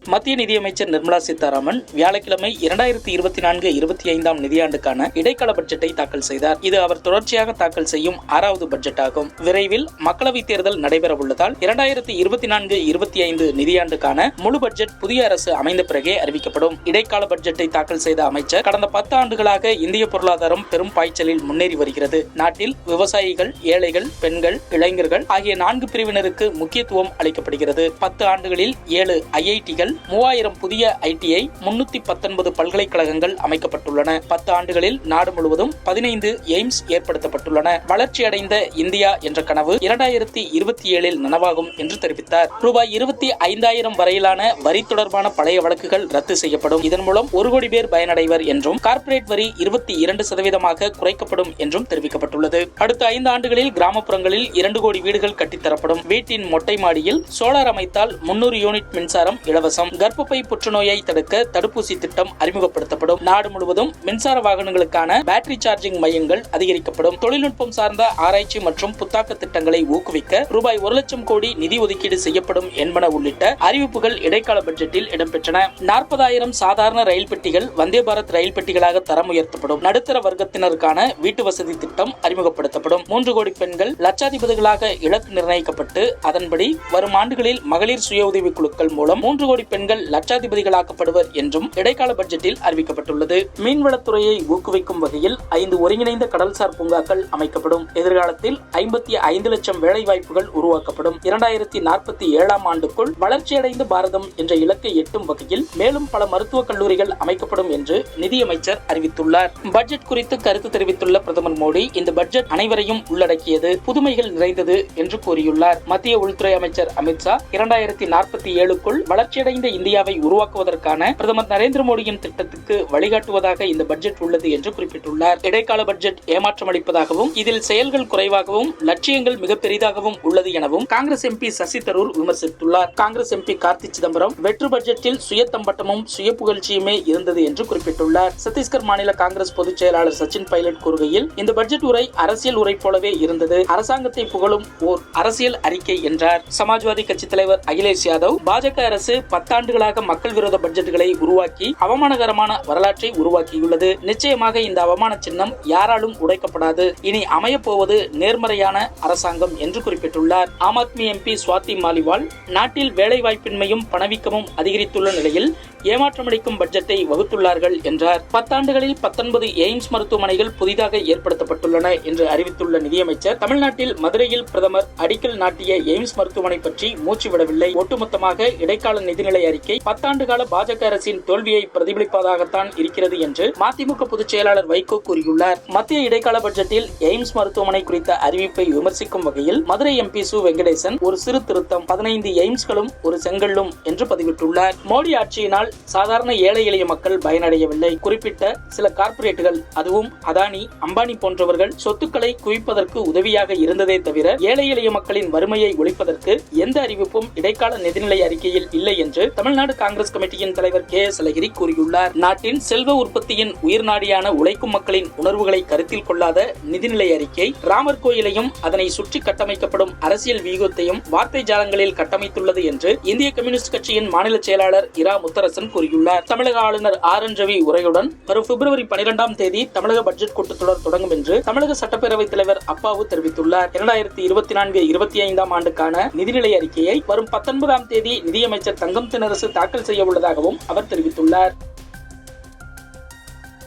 மத்திய நிதியமைச்சர் நிர்மலா சீதாராமன் வியாழக்கிழமை 2024-25 நிதியாண்டுக்கான இடைக்கால பட்ஜெட்டை தாக்கல் செய்தார். இது அவர் தொடர்ச்சியாக தாக்கல் செய்யும் 6வது பட்ஜெட் ஆகும். விரைவில் மக்களவைத் தேர்தல் நடைபெற உள்ளதால் 2024-25 நிதியாண்டுக்கான முழு பட்ஜெட் புதிய அரசு அமைந்த பிறகே அறிவிக்கப்படும். இடைக்கால பட்ஜெட்டை தாக்கல் செய்த அமைச்சர், கடந்த 10 ஆண்டுகளாக இந்திய பொருளாதாரம் பெரும் பாய்ச்சலில் முன்னேறி வருகிறது. நாட்டில் விவசாயிகள், ஏழைகள், பெண்கள், இளைஞர்கள் ஆகிய 4 பிரிவினருக்கு முக்கியத்துவம் அளிக்கப்படுகிறது. 10 ஆண்டுகளில் 7 IIT-கள், 3000 புதிய ITI, 319 பல்கலைக்கழகங்கள் அமைக்கப்பட்டுள்ளன. 10 ஆண்டுகளில் நாடு முழுவதும் 15 எய்ம்ஸ் ஏற்படுத்தப்பட்டுள்ளன. வளர்ச்சியடைந்த இந்தியா என்ற கனவு 2027 நனவாகும் என்று தெரிவித்தார். ரூபாய் 25,000 வரையிலான வரி தொடர்பான பழைய வழக்குகள் ரத்து செய்யப்படும். இதன் மூலம் 1 கோடி பேர் பயனடைவர் என்றும் கார்ப்பரேட் வரி 22% குறைக்கப்படும் என்றும் தெரிவிக்கப்பட்டுள்ளது. அடுத்த 5 ஆண்டுகளில் கிராமப்புறங்களில் 2 கோடி வீடுகள் கட்டித்தரப்படும். வீட்டின் மொட்டை மாடியில் சோலார் அமைத்தால் 300 யூனிட் மின்சாரம் இலவசம். கர்ப்பப்பை புற்றுநோயை தடுக்க தடுப்பூசி திட்டம் அறிமுகப்படுத்தப்படும். நாடு முழுவதும் மின்சார வாகனங்களுக்கான பேட்டரி சார்ஜிங் மையங்கள் அதிகரிக்கப்படும். தொழில்நுட்பம் சார்ந்த ஆராய்ச்சி மற்றும் புத்தாக்க திட்டங்களை ஊக்குவிக்க ரூபாய் 1 லட்சம் கோடி நிதி ஒதுக்கீடு செய்யப்படும் என்பன உள்ளிட்ட அறிவிப்புகள் இடைக்கால பட்ஜெட்டில் இடம்பெற்றன. 40,000 சாதாரண ரயில் பெட்டிகள் வந்தே பாரத் ரயில் பெட்டிகளாக தரம் உயர்த்தப்படும். நடுத்தர வர்க்கத்தினருக்கான வீட்டு வசதி திட்டம் அறிமுகப்படுத்தப்படும். 3 கோடி பெண்கள் லட்சாதிபதிகளாக இலக்கு நிர்ணயிக்கப்பட்டு அதன்படி வரும் ஆண்டுகளில் மகளிர் சுய உதவி குழுக்கள் மூலம் 3 கோடி பெண்கள் லட்சாதிபதிகளாக்கப்படுவர் என்றும் இடைக்கால பட்ஜெட்டில் அறிவிக்கப்பட்டுள்ளது. மீன்வளத்துறையை ஊக்குவிக்கும் வகையில் 5 ஒருங்கிணைந்த கடல்சார் பூங்காக்கள் அமைக்கப்படும். எதிர்காலத்தில் 55 லட்சம் வேலை வாய்ப்புகள் உருவாக்கப்படும். 2047 ஆண்டுக்குள் வளர்ச்சியடைந்த பாரதம் என்ற இலக்கை எட்டும் வகையில் மேலும் பல மருத்துவக் கல்லூரிகள் அமைக்கப்படும் என்று நிதியமைச்சர் அறிவித்துள்ளார். பட்ஜெட் குறித்து கருத்து தெரிவித்துள்ள பிரதமர் மோடி, இந்த பட்ஜெட் அனைவரையும் உள்ளடக்கியது, புதுமைகள் நிறைந்தது என்று கூறியுள்ளார். மத்திய உள்துறை அமைச்சர் அமித்ஷா 2047க்குள் வளர்ச்சியடைந்த இந்தியாவை உருவாக்குவதற்கான பிரதமர் நரேந்திர மோடியின் திட்டத்துக்கு வழிகாட்டுவதாக இந்த பட்ஜெட் உள்ளது என்று குறிப்பிட்டுள்ளார். இடைக்கால பட்ஜெட் ஏமாற்றம் அளிப்பதாகவும் இதில் செயல்கள் குறைவாகவும் லட்சியங்கள் மிக பெரிதாகவும் உள்ளது எனவும் காங்கிரஸ் MP சசி தரூர் விமர்சித்துள்ளார். காங்கிரஸ் MP கார்த்தி சிதம்பரம், வெற்று பட்ஜெட்டில் சுய தம்பட்டமும் சுய புகழ்ச்சியுமே இருந்தது என்று குறிப்பிட்டுள்ளார். சத்தீஸ்கர் மாநில காங்கிரஸ் பொதுச் செயலாளர் சச்சின் பைலட் கூறுகையில், இந்த பட்ஜெட் உரை அரசியல் உரை போலவே இருந்தது, அரசாங்கத்தை புகழும் ஓர் அரசியல் அறிக்கை என்றார். சமாஜ்வாதி கட்சி தலைவர் அகிலேஷ் யாதவ், பாஜக அரசு 10 ஆண்டுகளாக மக்கள் விரோத பட்ஜெட்டுகளை உருவாக்கி அவமானகரமான வரலாற்றை உருவாக்கியுள்ளது. நிச்சயமாக இந்த அவமான சின்னம் யாராலும் உடைக்கப்படாது. இனி அமையப் போவது நேர்மறையான அரசாங்கம் என்று குறிப்பிட்டுள்ளார். ஆம் ஆத்மி MP சுவாதி மாலிவால், நாட்டில் வேலைவாய்ப்பின்மையும் பணவீக்கமும் அதிகரித்துள்ள நிலையில் ஏமாற்றமளிக்கும் பட்ஜெட்டை வகுத்துள்ளார்கள் என்றார். 10 ஆண்டுகளில் 19 எய்ம்ஸ் மருத்துவமனைகள் புதிதாக ஏற்படுத்தப்பட்டுள்ளன என்று அறிவித்துள்ள நிதியமைச்சர், தமிழ்நாட்டில் மதுரையில் பிரதமர் அடிக்கல் நாட்டிய எய்ம்ஸ் மருத்துவமனை பற்றி மூச்சு விடவில்லை. ஒட்டுமொத்தமாக இடைக்கால நிதிநிலை அறிக்கை 10 ஆண்டுகால பாஜக அரசின் தோல்வியை பிரதிபலிப்பதாகத்தான் இருக்கிறது என்று மதிமுக பொதுச் செயலாளர் வைகோ கூறியுள்ளார். மத்திய இடைக்கால பட்ஜெட்டில் எய்ம்ஸ் மருத்துவமனை குறித்த அறிவிப்பை விமர்சிக்கும் வகையில் மதுரை MP சு வெங்கடேசன், ஒரு சிறு திருத்தம், 15 எய்ம்ஸ்களும் ஒரு செங்கல்லும் என்று பதிவிட்டுள்ளார். மோடி ஆட்சியினால் சாதாரண ஏழை எளிய மக்கள் பயனடையவில்லை. குறிப்பிட்ட சில கார்ப்பரேட்டுகள், அதுவும் அதானி, அம்பானி போன்றவர்கள் சொத்துக்களை குவிப்பதற்கு உதவியாக இருந்ததே தவிர ஏழை எளிய மக்களின் வறுமையை ஒழிப்பதற்கு எந்த அறிவிப்பும் இடைக்கால நிதிநிலை அறிக்கையில் இல்லை என்று தமிழ்நாடு காங்கிரஸ் கமிட்டியின் தலைவர் KS அழகிரி கூறியுள்ளார். நாட்டின் செல்வ உற்பத்தியின் உயிர் நாடியான உழைக்கும் மக்களின் உணர்வுகளை கருத்தில் கொள்ளாத நிதிநிலை அறிக்கை ராமர் கோயிலையும் அதனை சுற்றி கட்டமைக்கப்படும் அரசியல் வியூகத்தையும் வார்த்தை ஜாலங்களில் கட்டமைத்துள்ளது என்று இந்திய கம்யூனிஸ்ட் கட்சியின் மாநில செயலாளர் இரா முத்தரசன் கூறியுள்ளார். தமிழக ஆளுநர் R N ரவி உரையுடன் வரும் பிப்ரவரி 12ஆம் தேதி தமிழக பட்ஜெட் கூட்டத்தொடர் தொடங்கும் என்று தமிழக சட்டப்பேரவைத் தலைவர் அப்பாவு தெரிவித்துள்ளார். 2024-25 ஆண்டுக்கான நிதிநிலை அறிக்கையை வரும் 19ஆம் தேதி நிதியமைச்சர் தங்கம் தென்னரசு தாக்கல் செய்ய உள்ளதாகவும் அவர் தெரிவித்துள்ளார்.